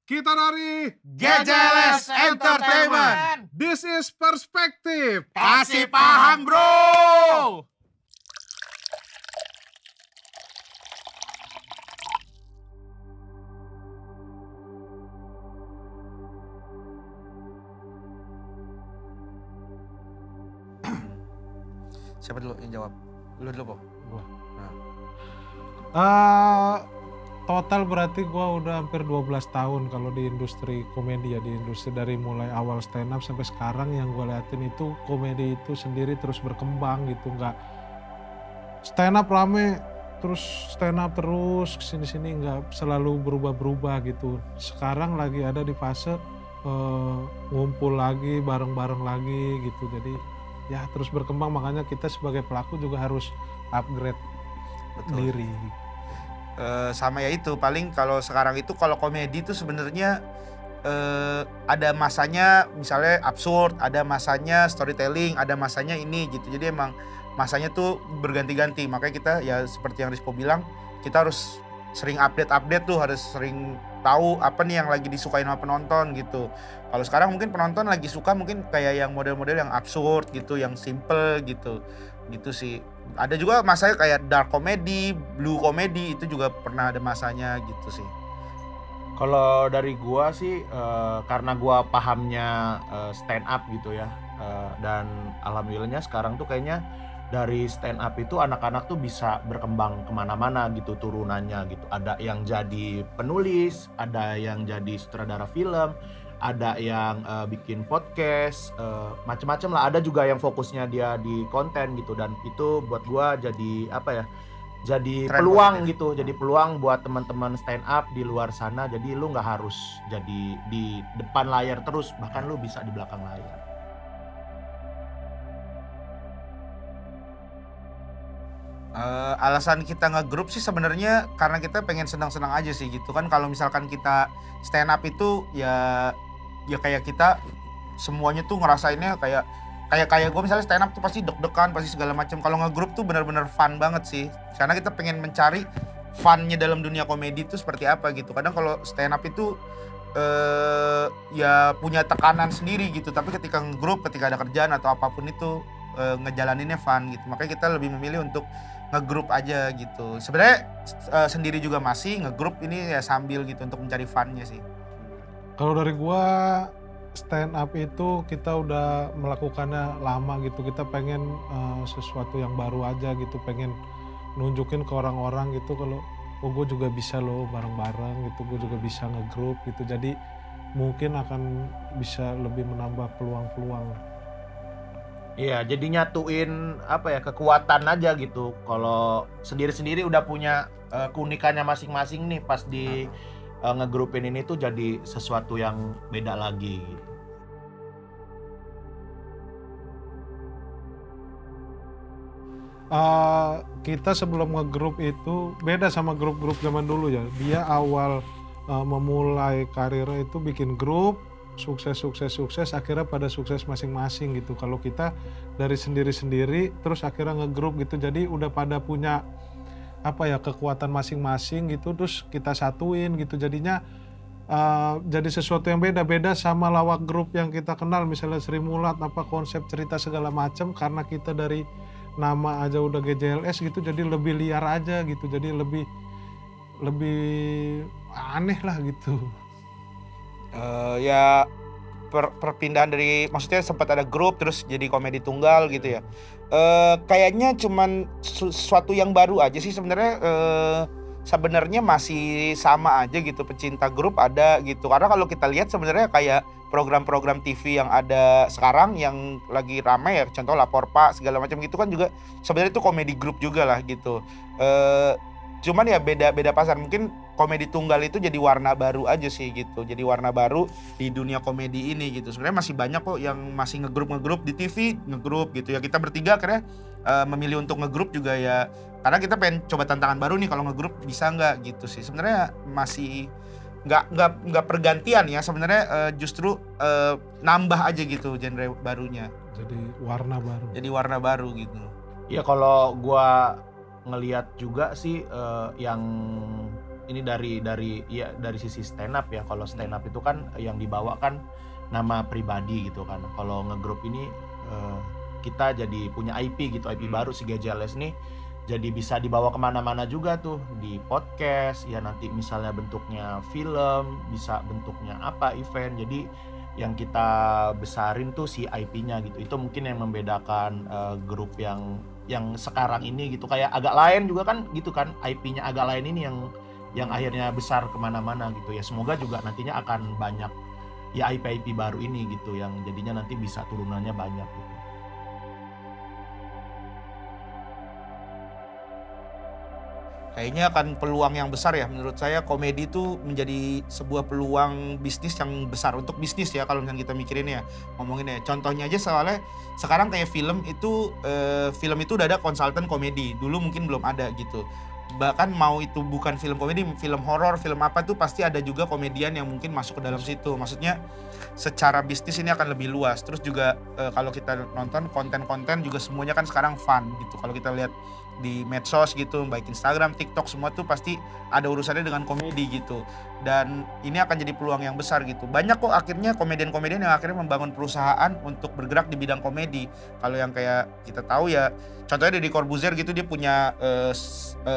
Kita dari GJLS Entertainment. This is Perspektif. Kasih paham, bro. Siapa dulu yang jawab? Lu dulu, Po. Gua. Nah. Total berarti gua udah hampir 12 tahun kalau di industri komedi ya, di industri dari mulai awal stand up sampai sekarang yang gua liatin itu komedi itu sendiri terus berkembang gitu, nggak stand up rame terus stand up terus kesini-sini, nggak selalu berubah-berubah gitu. Sekarang lagi ada di fase ngumpul lagi, bareng-bareng lagi gitu, jadi ya terus berkembang, makanya kita sebagai pelaku juga harus upgrade diri. Sama ya itu, paling kalau sekarang itu kalau komedi itu sebenarnya ada masanya misalnya absurd, ada masanya storytelling, ada masanya ini gitu. Jadi emang masanya tuh berganti-ganti. Makanya kita ya seperti yang Rizpo bilang, kita harus sering update tuh, harus sering tahu apa nih yang lagi disukain sama penonton gitu. Kalau sekarang mungkin penonton lagi suka mungkin kayak yang model-model yang absurd gitu, yang simple gitu. Gitu sih. Ada juga masanya kayak dark comedy, blue comedy, itu juga pernah ada masanya gitu sih. Kalau dari gua sih karena gua pahamnya stand up gitu ya, dan alhamdulillahnya sekarang tuh kayaknya dari stand up itu anak-anak tuh bisa berkembang kemana-mana gitu turunannya gitu. Ada yang jadi penulis, ada yang jadi sutradara film, ada yang bikin podcast, macem-macem lah. Ada juga yang fokusnya dia di konten gitu, dan itu buat gua jadi apa ya, jadi Tren peluang positif. gitu, jadi peluang buat teman-teman stand up di luar sana. Jadi lu nggak harus jadi di depan layar terus, bahkan lu bisa di belakang layar. Alasan kita ngegrup sih sebenarnya karena kita pengen senang-senang aja sih gitu kan. Kalau misalkan kita stand up itu ya kayak kita semuanya tuh ngerasainnya kayak gue misalnya stand up tuh pasti deg-degan, pasti segala macam. Kalau ngegrup tuh benar-benar fun banget sih, karena kita pengen mencari funnya dalam dunia komedi itu seperti apa gitu. Kadang kalau stand up itu ya punya tekanan sendiri gitu, tapi ketika ngegrup, ketika ada kerjaan atau apapun itu ngejalaninnya fun gitu. Makanya kita lebih memilih untuk ngegrup aja gitu. Sebenarnya sendiri juga masih, ngegrup ini ya sambil gitu untuk mencari funnya sih. Kalau dari gua stand up itu kita udah melakukannya lama gitu. Kita pengen sesuatu yang baru aja gitu, pengen nunjukin ke orang-orang gitu kalau gue juga bisa loh bareng-bareng gitu, gue juga bisa ngegrup gitu. Jadi mungkin akan bisa lebih menambah peluang-peluang. Iya, jadi nyatuin apa ya, kekuatan aja gitu. Kalau sendiri-sendiri udah punya keunikannya masing-masing nih, pas di ngegrupin ini tuh jadi sesuatu yang beda lagi gitu. Kita sebelum ngegrup itu beda sama grup-grup zaman dulu ya. Dia awal memulai karirnya itu bikin grup, sukses, akhirnya pada sukses masing-masing gitu. Kalau kita dari sendiri-sendiri terus akhirnya ngegrup gitu, jadi udah pada punya apa ya, kekuatan masing-masing gitu, terus kita satuin gitu, jadinya jadi sesuatu yang beda sama lawak grup yang kita kenal, misalnya Sri Mulat, apa konsep cerita segala macam, karena kita dari nama aja udah GJLS gitu, jadi lebih liar aja gitu, jadi lebih aneh lah gitu. Ya perpindahan dari, maksudnya sempat ada grup terus jadi komedi tunggal gitu ya. Kayaknya cuman sesuatu yang baru aja sih sebenarnya. Sebenarnya masih sama aja gitu, pecinta grup ada gitu. Karena kalau kita lihat sebenarnya kayak program-program TV yang ada sekarang yang lagi ramai ya, contoh Lapor Pak segala macam gitu kan juga sebenarnya itu komedi grup juga lah gitu. Cuman ya beda pasar, mungkin komedi tunggal itu jadi warna baru aja sih gitu, jadi warna baru di dunia komedi ini gitu. Sebenarnya masih banyak kok yang masih ngegrup di TV, ngegrup gitu ya. Kita bertiga akhirnya memilih untuk ngegrup juga ya, karena kita pengen coba tantangan baru nih, kalau ngegrup bisa nggak gitu sih. Sebenarnya masih nggak pergantian ya sebenarnya, justru nambah aja gitu genre barunya. Jadi warna baru Ya kalau gua ngelihat juga sih yang ini dari sisi stand up ya. Kalau stand up itu kan yang dibawa kan nama pribadi gitu kan. Kalau ngegrup ini kita jadi punya IP gitu, IP baru si GJLS nih. Jadi bisa dibawa kemana-mana juga tuh, di podcast ya, nanti misalnya bentuknya film, bisa bentuknya apa, event. Jadi yang kita besarin tuh si IP-nya gitu. Itu mungkin yang membedakan grup yang sekarang ini gitu. Kayak agak lain juga kan gitu kan, IP-nya agak lain ini yang akhirnya besar kemana-mana gitu ya. Semoga juga nantinya akan banyak ya IP-IP baru ini gitu, yang jadinya nanti bisa turunannya banyak gitu. Kayaknya akan peluang yang besar ya, menurut saya komedi itu menjadi sebuah peluang bisnis yang besar untuk bisnis ya, kalau misalnya kita mikirin ya, ngomongin ya. Contohnya aja soalnya sekarang kayak film itu udah ada konsultan komedi, dulu mungkin belum ada gitu. Bahkan mau itu bukan film komedi, film horor, film apa tuh pasti ada juga komedian yang mungkin masuk ke dalam situ. Maksudnya secara bisnis ini akan lebih luas. Terus juga kalau kita nonton konten-konten juga semuanya kan sekarang fun gitu. Kalau kita lihat di medsos gitu, baik Instagram, TikTok, semua tuh pasti ada urusannya dengan komedi gitu. Dan ini akan jadi peluang yang besar gitu. Banyak kok akhirnya komedian-komedian yang akhirnya membangun perusahaan untuk bergerak di bidang komedi. Kalau yang kayak kita tahu ya, contohnya Deddy Corbuzier gitu, dia punya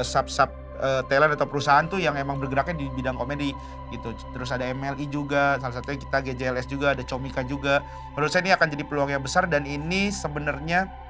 sub talent atau perusahaan tuh yang emang bergeraknya di bidang komedi gitu. Terus ada MLI juga, salah satunya kita GJLS juga, ada Comika juga. Menurut saya ini akan jadi peluang yang besar, dan ini sebenarnya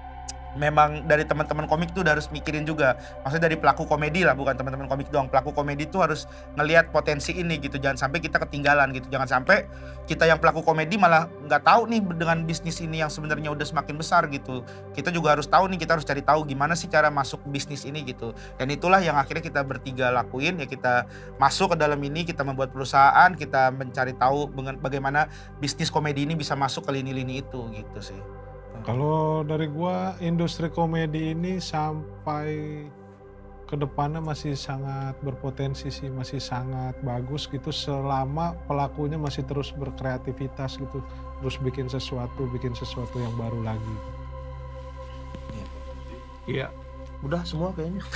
memang dari teman-teman komik tuh udah harus mikirin juga. Maksudnya dari pelaku komedi lah, bukan teman-teman komik doang. Pelaku komedi tuh harus ngelihat potensi ini gitu. Jangan sampai kita ketinggalan gitu. Jangan sampai kita yang pelaku komedi malah nggak tahu nih dengan bisnis ini yang sebenarnya udah semakin besar gitu. Kita juga harus tahu nih, kita harus cari tahu gimana sih cara masuk bisnis ini gitu. Dan itulah yang akhirnya kita bertiga lakuin ya, kita masuk ke dalam ini, kita membuat perusahaan, kita mencari tahu bagaimana bisnis komedi ini bisa masuk ke lini-lini itu gitu sih. Kalau dari gua, industri komedi ini sampai ke depannya masih sangat berpotensi sih, masih sangat bagus gitu, selama pelakunya masih terus berkreativitas gitu, terus bikin sesuatu yang baru lagi. Iya, udah semua kayaknya.